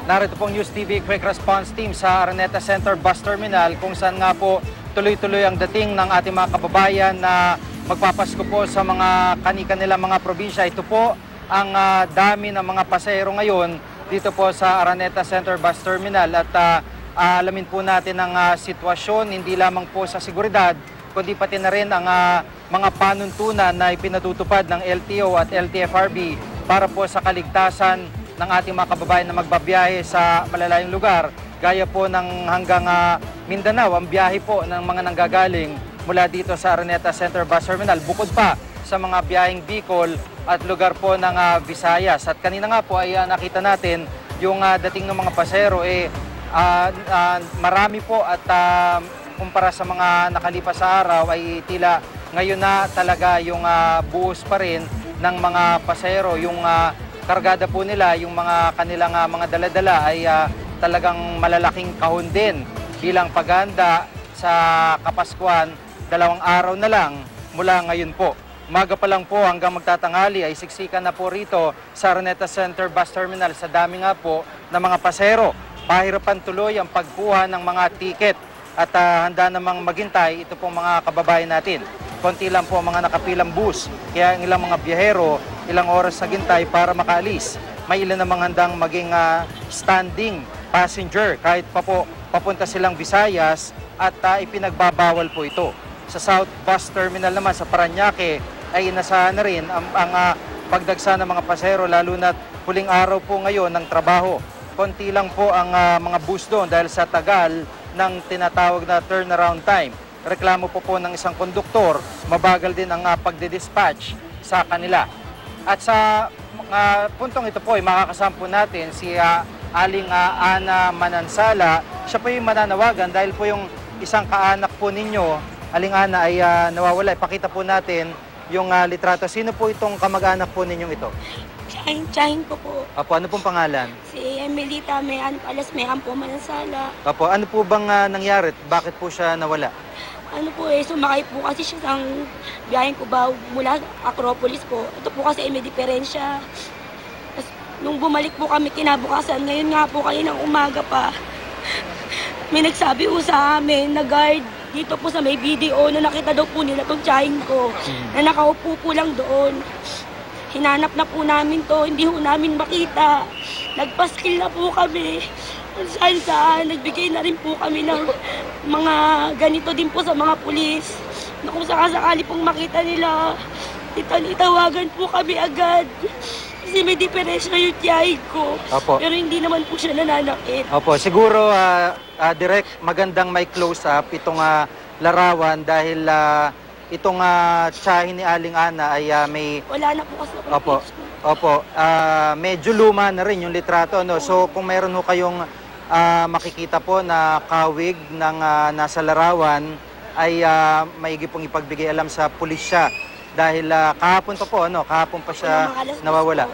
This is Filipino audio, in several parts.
Narito pong News TV Quick Response Team sa Araneta Center Bus Terminal kung saan nga po tuloy-tuloy ang dating ng ating mga kababayan na magpapasko po sa mga kani-kanilang mga probinsya. Ito po ang dami ng mga pasahero ngayon dito po sa Araneta Center Bus Terminal at alamin po natin ang sitwasyon hindi lamang po sa seguridad kundi pati na rin ang mga panuntunan na ipinatutupad ng LTO at LTFRB para po sa kaligtasan ng ating mga kababayan na magbabiyahe sa malalayong lugar, gaya po ng hanggang Mindanao, ang biyahe po ng mga nanggagaling mula dito sa Araneta Center Bus Terminal, bukod pa sa mga biyaheng Bicol at lugar po ng Visayas. At kanina nga po ay nakita natin yung dating ng mga pasahero, marami po at kumpara sa mga nakalipas sa araw ay tila ngayon na talaga yung buhos pa rin ng mga pasahero, yung kargada po nila, yung mga kanilang mga daladala ay talagang malalaking kahon din bilang paghahanda sa Kapaskuhan. 2 araw na lang mula ngayon po. Umaga pa lang po hanggang magtatanghali ay siksikan na po rito sa Araneta Center Bus Terminal sa dami nga po ng mga pasahero. Pahirapan tuloy ang pagkuha ng mga tiket at handa namang maghintay ito pong mga kababayan natin. Konti lang po ang mga nakapilang bus, kaya ang ilang mga biyahero, ilang oras na gintay para makaalis. May ilan namang handang maging standing passenger kahit pa po papunta silang Visayas at ipinagbabawal po ito. Sa South Bus Terminal naman sa Parañaque ay inasahan na rin ang pagdagsa ng mga pasahero lalo na huling araw po ngayon ng trabaho. Konti lang po ang mga bus doon dahil sa tagal ng tinatawag na turnaround time. Reklamo po ng isang konduktor, mabagal din ang pagde-dispatch sa kanila. At sa puntong ito po ay makakasama natin si Aling Ana Manansala. Siya po yung mananawagan dahil po yung isang kaanak po ninyo, Aling Ana, ay nawawala. Ipakita po natin yung litrato. Sino po itong kamag-anak po ninyong ito? Tsahin ko po. Apo, ano pong pangalan? Si Emelita Alas po Manansala. Apo, ano po bang nangyari? Bakit po siya nawala? Ano po sumakay po kasi siya ng biyaheng Cubao mula Acropolis po. Ito po kasi may diferensya. Nung bumalik po kami kinabukasan, ngayon nga po kaninang umaga pa, may nagsabi po sa amin na guard dito po sa may video na nakita daw po nila itong tsahin ko na nakaupo po lang doon. Hinanap na po namin to, hindi po namin makita. Nagpaskil na po kami. Saan, nagbigay na rin po kami ng mga ganito din po sa mga pulis. Na kung sakasakali pong makita nila, itawagan po kami agad. Kasi may diferensya yung tiyahin ko. Opo. Pero hindi naman po siya nananakit. Opo, siguro direct magandang may close-up itong larawan dahil itong tsahin ni Aling Ana ay may... Wala na po kasi. Opo, medyo luma na rin yung litrato. No? So kung meron ho kayong makikita po na kawig ng nasa larawan ay maigi pong ipagbigay alam sa pulisya dahil kahapon pa siya nawawala.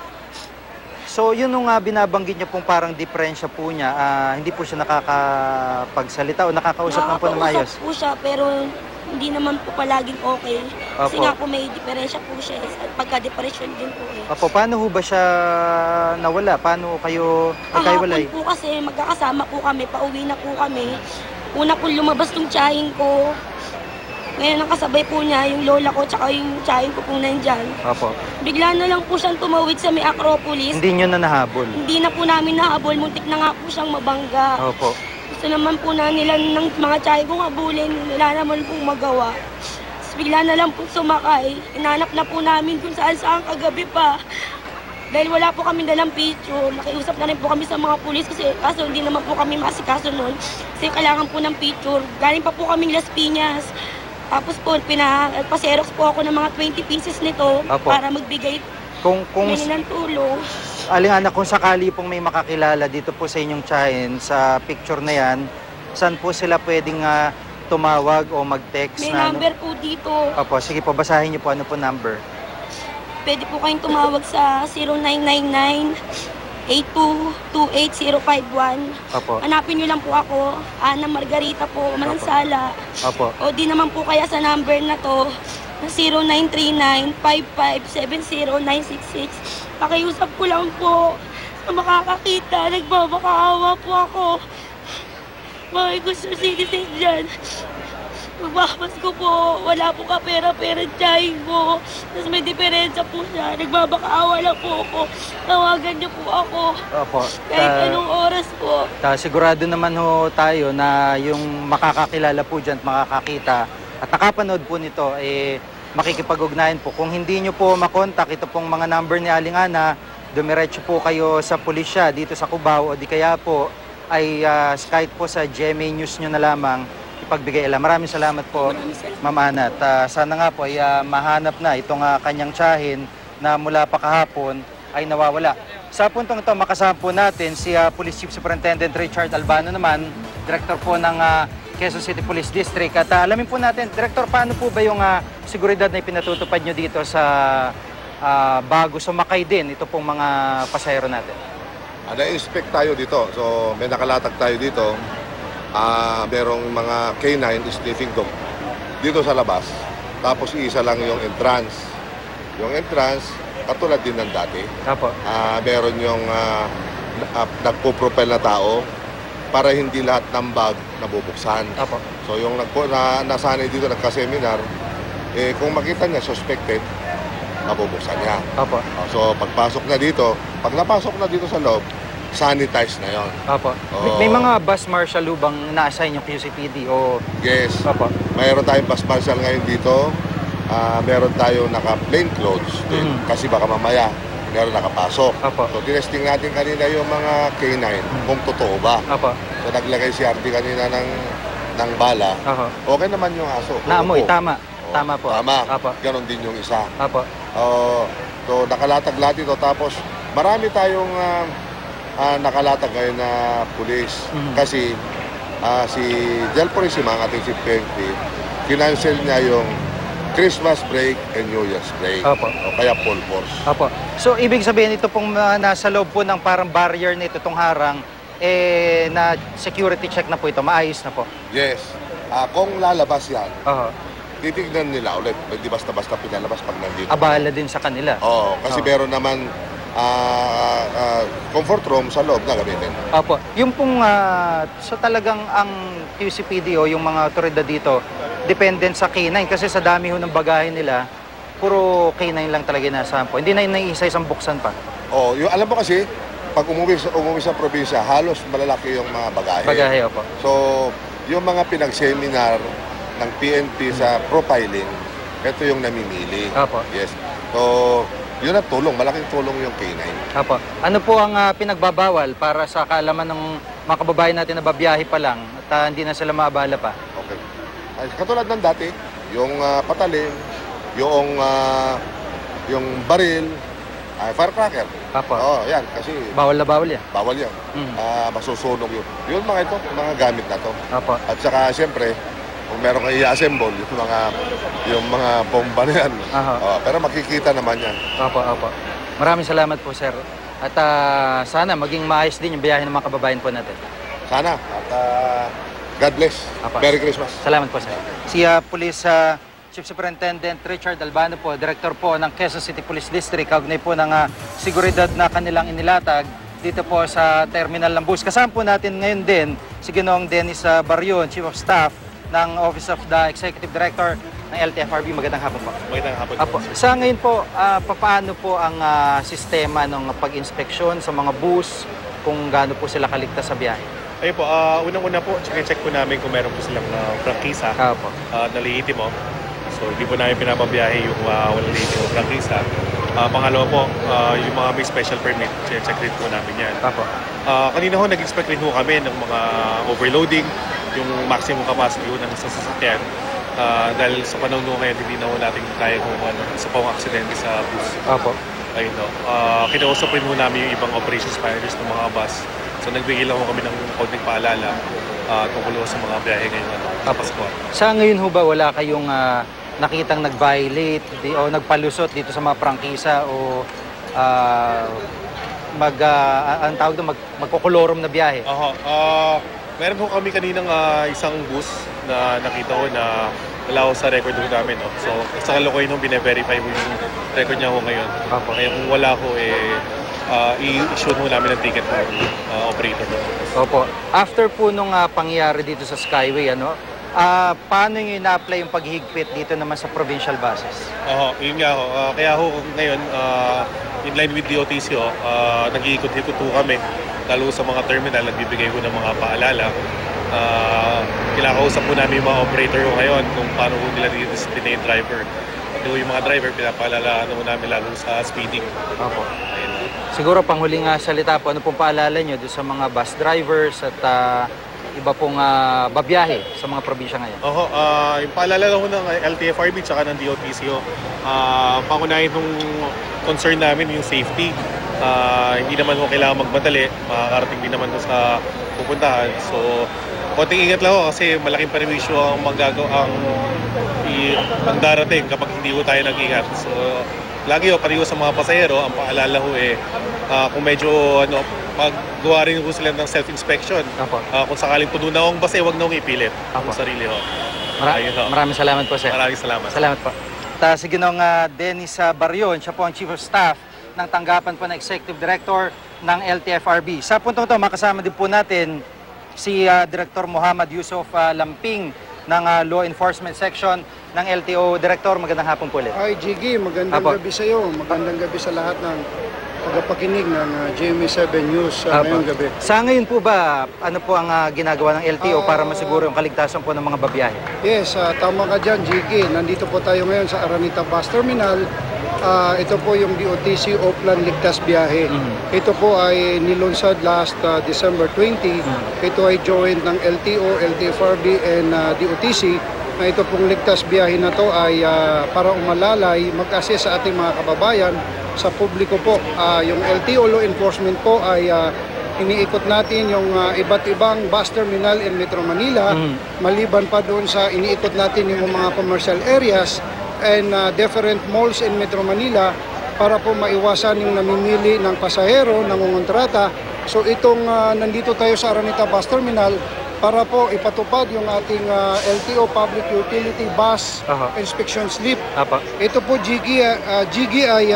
So yun nung binabanggit niya pong parang diferensya po niya, hindi po siya nakakapagsalita o nakakausap lang po na maayos? Nakakausap po siya pero hindi naman po palaging okay. Kasi Opo. nga po may diferensya po siya. Pagka-depression din po eh. Opo, paano ho ba siya nawala? Paano kayo nagkaiwalay? Kahapon po kasi magkakasama po kami, pauwi na po kami. Una po lumabas tong tsahin ko. Ngayon nakasabay po niya yung lola ko tsaka yung tsahin ko po nandyan. Opo. Bigla na lang po siyang tumawid sa may Acropolis. Hindi nyo na nahabol? Hindi na po namin nahabol. Muntik na nga po siyang mabangga. Opo. Gusto naman po na nila ng mga tsahin kong habulin. Wala naman pong magawa. Tapos bigla na lang po sumakay. Inanap na po namin kung saan kagabi pa. Dahil wala po kami dalang picture, nakiusap na rin po kami sa mga pulis kasi kaso hindi naman po kami masikaso noon. Kasi kailangan po ng picture. Galing pa po kaming Las Piñas. Tapos po, pa-xerox po ako ng mga 20 pieces nito. Opo. Para magbigay ng tulong. Aling Ana, kung sakali pong may makakilala dito po sa inyong tsahin, sa picture na yan, saan po sila pwedeng tumawag o mag-text? May number po dito. Opo, sige po, basahin niyo po ano po number. Pwede po kayong tumawag sa 0999-8228-051. Opo. Hanapin niyo lang po ako, Ana Margarita po, Manansala. Opo. O di naman po kaya sa number na to, 0939-5570-966. Pakiusap ko lang po, Sa makakakita, nagmamakaawa po ako. Mga gusto citizen dyan. Magbakas ko po, wala po kapera-pera tiyahing ko. Tapos may diferensya po siya. Nagmamakaawa lang po ako. Tawagan niyo po ako. Opo. Kahit anong oras po. Sigurado naman ho tayo na yung makakakilala po dyan at makakakita at nakapanood po nito, makikipag-ugnayan po. Kung hindi nyo po makontak, ito pong mga number ni Aling Ana, dumiretso po kayo sa pulisya dito sa Cubao o di kaya po ay Skype po sa GMA News nyo na lamang ipagbigay alam. Maraming salamat po, Ma'am Ana. At sana nga po ay mahanap na itong kanyang tiyahin na mula pa kahapon ay nawawala. Sa puntong ito, makasama po natin si Police Chief Superintendent Richard Albano naman, Director po ng Quezon City Police District. At alamin po natin, Director, paano po ba yung seguridad na ipinatutupad nyo dito sa bago sumakay din ito pong mga pasahero natin? Na-inspect tayo dito. So, may nakalatag tayo dito. Merong mga K9 sniffing dog dito sa labas. Tapos isa lang yung entrance. Yung entrance, katulad din ng dati. Apo. Meron yung nagpo-propel na tao para hindi lahat ng bag nabubuksan. Apo. So yung nasanay dito, nagka-seminar, kung makita niya suspected, nabubuksan niya. Apo. So pagpasok na dito, pag napasok na dito sa loob, sanitize na yon. Apo. May mga bus marshal bang na-assign yung QCPD o... Yes. Apo. Mayroon tayong bus marshal ngayon dito. Meron tayong naka-plain clothes din, kasi baka mamaya meron nakapasok. Apo. So tinesting natin kanina yung mga K9 kung totoo ba. Apo. So naglagay si RD kanina ng bala. Apo. Okay naman yung aso. Naamoy, Opo. tama. Tama po. Tama. Apo. Ganon din yung isa. Apo. So nakalatag lahat ito. Tapos marami tayong nakalatag ngayon na pulis. Kasi si Del Purisima, ang ating Chief PNP, kinancel niya yung Christmas break and New Year's break. Apo. O kaya full force. Apo. So, ibig sabihin ito pong nasa loob po ng parang barrier nito, itong harang, na security check na po ito, maayos na po. Yes. Kung lalabas yan, Oo. titignan nila ulit. Hindi basta-basta pinalabas pag nandito. Abala din sa kanila. Oo. Kasi meron naman comfort room sa loob na gamitin. Apo. Yung pong, so talagang ang QCPD o yung mga otoridad dito, dependent sa K9 kasi sa dami ho ng bagahe nila, puro K9 lang talaga inasahan po. Hindi na isa-isang buksan pa. Oh, yung alam mo kasi pag umuwi sa probinsya, halos malalaki yung mga bagahe. Bagahe, opo. So, yung mga pinag-seminar ng PNP sa profiling, ito yung namimili. Opo. Yes. So, yun ang tulong, malaking tulong yung K9. Opo. Ano po ang pinagbabawal para sa kaalaman ng mga kababayan natin na babiyahe pa lang at hindi na sila maabala pa? Okay. Katulad ng dati, yung patalim, yung baril, firecracker. Opo. Oo, yan. Kasi Bawal na bawal yan. bawal yan. Masusunog yun. Yun mga ito, mga gamit na to. Opo. At saka, siyempre, kung meron kayo i-assemble, yung mga bomba na yan. Pero makikita naman yan. Opo, opo. Maraming salamat po, sir. At sana maging maayos din yung biyahe ng mga kababayan po natin. Sana. At God bless. Opo. Merry Christmas. Salamat po, sir. Si Police Chief Superintendent Richard Albano po, Director po ng Quezon City Police District, kaugnay po ng seguridad na kanilang inilatag dito po sa terminal ng bus. Kasama po natin ngayon din si Ginoong Dennis Barrion, Chief of Staff ng Office of the Executive Director ng LTFRB. Magandang hapon po. Magandang hapon. Apo. Sa ngayon po, paano po ang sistema ng pag-inspeksyon sa mga bus, kung gaano po sila kaligtas sa biyahe? Ayun po, unang-una po, check po namin kung meron po silang prangkisa na lehitimo. So, hindi po namin pinapabiyahe yung walang lehitimo prangkisa. Pangalawa po, yung mga may special permit, check rin po namin yan. Apo. Kanina ho, nag-inspect rin ho kami ng mga overloading, yung maximum capacity ho ng sasakyan. Dahil sa panahon ho ngayon, hindi na ho natin kaya kung isa pa aksidente sa bus. Apo. Ayun ho. Kinausap rin ho namin yung ibang operations managers ng mga bus. So nagbigay lang ho kami ng konting paalala tungkol ho sa mga biyahe ngayon Pasko. Sa ngayon ho ba wala kayong nakitang nag-violate o nagpalusot dito sa mga prangkisa o ang tawag doon, magkukolorum na biyahe? Meron ho kami kaninang isang bus na nakita ko na wala ho sa record ho namin. No? So sa kalukoy nung bine-verify ho yung record niya ho ngayon. Kaya kung wala ho, i-issue mo namin ng ticket ng operator. Opo. After po nung pangyayari dito sa Skyway, paano nyo ina-apply yung paghigpit dito naman sa provincial buses? Yun nga ho. Kaya ho ngayon, in line with DOTC, nag-iikot-ikot ho kami. Lalo sa mga terminal, nagbibigay ko ng mga paalala. Kinakausap po namin yung mga operator ho ngayon kung paano ho nila i-discipline yung driver. Pati ho yung mga driver, pinapaalala namin lalo sa speeding. Opo. Siguro panghuling salita po, ano pong paalala nyo doon sa mga bus drivers at iba pong babiyahe sa mga probinsya ngayon? Yung paalala ho ng LTFRB tsaka ng DOTC, pangunahin itong concern namin yung safety. Hindi naman ho kailangan magmadali, makakarating din naman sa pupuntahan. So, konting ingat lang ho kasi malaking perwisyo ang ang darating kapag hindi ho tayo nag-ingat. So, lagi ho, pariho sa mga pasahero, ang paalala ho kung medyo maggawa rin ho sila ng self-inspection. Kung sakaling puno na ang bus, huwag na hong ipilit ang sarili ho. Maraming salamat po, sir. Maraming salamat. Salamat po. Si Ginong Dennis Barrion, siya po ang Chief of Staff ng tanggapan po ng Executive Director ng LTFRB. Sa puntong ito, makasama din po natin si Director Muhammad Yusuf Lamping ng Law Enforcement Section ng LTO. Director, magandang hapon po ulit. Hi, Jiggy. Magandang gabi sa iyo. Magandang gabi sa lahat ng tagapakinig ng GMA7 News ngayong gabi. Sa ngayon po ba, ano po ang ginagawa ng LTO para masiguro yung kaligtasan po ng mga babiyahe? Yes, tama ka dyan, Jiggy. Nandito po tayo ngayon sa Araneta Bus Terminal. Ito po yung DOTC Oplan Ligtas Biyahe. Ito po ay nilunsad last December 20. Ito ay joint ng LTO, LTFRB, and DOTC. Na ito pong ligtas biyahe na to ay para umalalay, mag-assist sa ating mga kababayan, sa publiko po. Yung LTO Law Enforcement po ay iniikot natin yung iba't ibang bus terminal in Metro Manila, maliban pa doon sa iniikot natin yung mga commercial areas and different malls in Metro Manila para po maiwasan yung namimili ng pasahero, nangungontrata. So itong nandito tayo sa Araneta Bus Terminal para po ipatupad yung ating LTO Public Utility Bus Inspection Slip. Ito po, Jiggy ay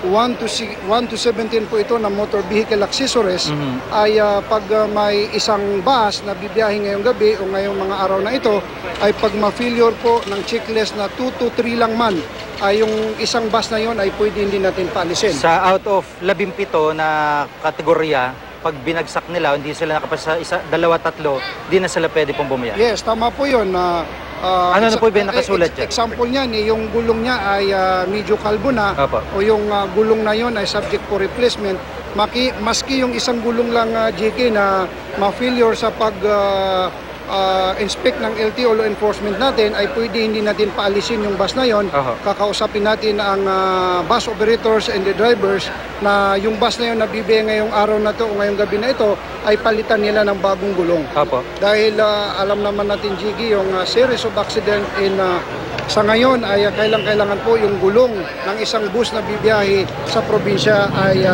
1 to 17 po ito na motor vehicle accessories ay pag may isang bus na bibiyahe ngayong gabi o ngayong mga araw na ito ay pag ma-failure po ng checklist na 2 to 3 lang man ay yung isang bus na yon ay pwede hindi natin paalisin. Sa out of 17 na kategorya, pag binagsak nila, hindi sila nakapasa isa, dalawa, tatlo, di na sila pwede pong bumaya. Yes, tama po yun. Ano na po yung nakasulat dyan? Example niyan, yung gulong niya ay medyo kalbo na o yung gulong na yon ay subject for replacement. Maski yung isang gulong lang, JK, na ma-failure sa inspect ng LTO Law Enforcement natin ay pwede hindi natin paalisin yung bus na yon. Kakausapin natin ang bus operators and the drivers na yung bus na yon na bibigay ngayong araw na to o ngayong gabi na ito ay palitan nila ng bagong gulong. Dahil alam naman natin, Jiggy, yung series of accident sa ngayon ay kailangan po yung gulong ng isang bus na bibiyahe sa probinsya ay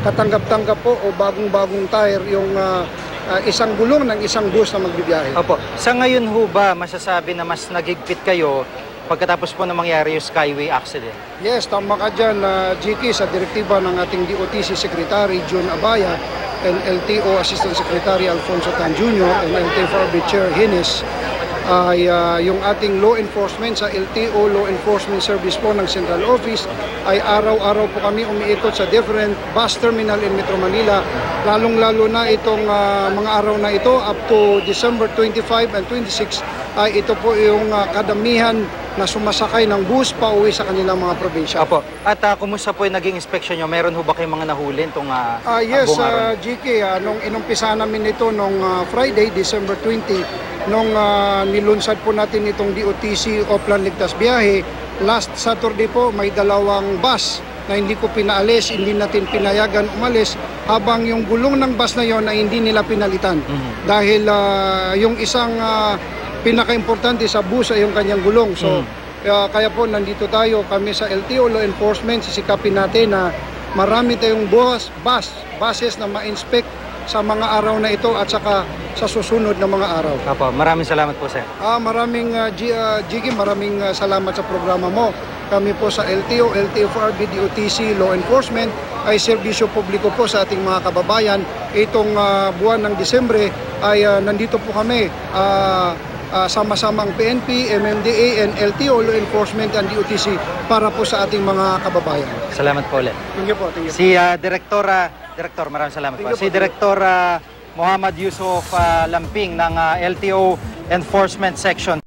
katanggap-tanggap po o bagong-bagong tire yung isang gulong ng isang bus na magbibiyahe. Sa ngayon ho ba masasabi na mas nagigpit kayo pagkatapos po na mangyari yung Skyway accident? Yes, tama ka dyan, GK, sa direktiba ng ating DOTC Secretary John Abaya and LTO Assistant Secretary Alfonso Tan Jr. and LTFRB Chair Hines ay yung ating law enforcement sa LTO Law Enforcement Service po ng Central Office ay araw-araw po kami umiikot sa different bus terminal in Metro Manila, lalong-lalo na itong mga araw na ito up to December 25 and 26 ay ito po yung kadamihan na sumasakay ng bus pa uwi sa kanilang mga probinsya. At kumusta po yung naging inspection nyo? Meron ho ba kayong mga nahulin itong yes, GK, nung inumpisa namin ito nung Friday, December 20, nung nilunsad po natin itong DOTC Oplan Ligtas Biyahe, last Saturday po may dalawang bus na hindi ko pinaalis, hindi natin pinayagan umalis habang yung gulong ng bus na yon ay hindi nila pinalitan. Dahil yung isang pinaka-importante sa bus ay yung kanyang gulong. So kaya po nandito tayo, kami sa LTO Law Enforcement, sisikapin natin na marami tayong buses na ma-inspect sa mga araw na ito at saka sa susunod na mga araw. Maraming salamat po, sir. Maraming salamat sa programa mo. kami po sa LTO, LTFRB, DOTC, Law Enforcement ay serbisyo publiko po sa ating mga kababayan. Itong buwan ng Disyembre ay nandito po kami sama-samang PNP, MMDA, and LTO, Law Enforcement, and DOTC para po sa ating mga kababayan. Salamat po ulit. Thank you po. Thank you. Si Director, maraming salamat po. Si Director Muhammad Yusuf Lamping ng LTO Enforcement Section.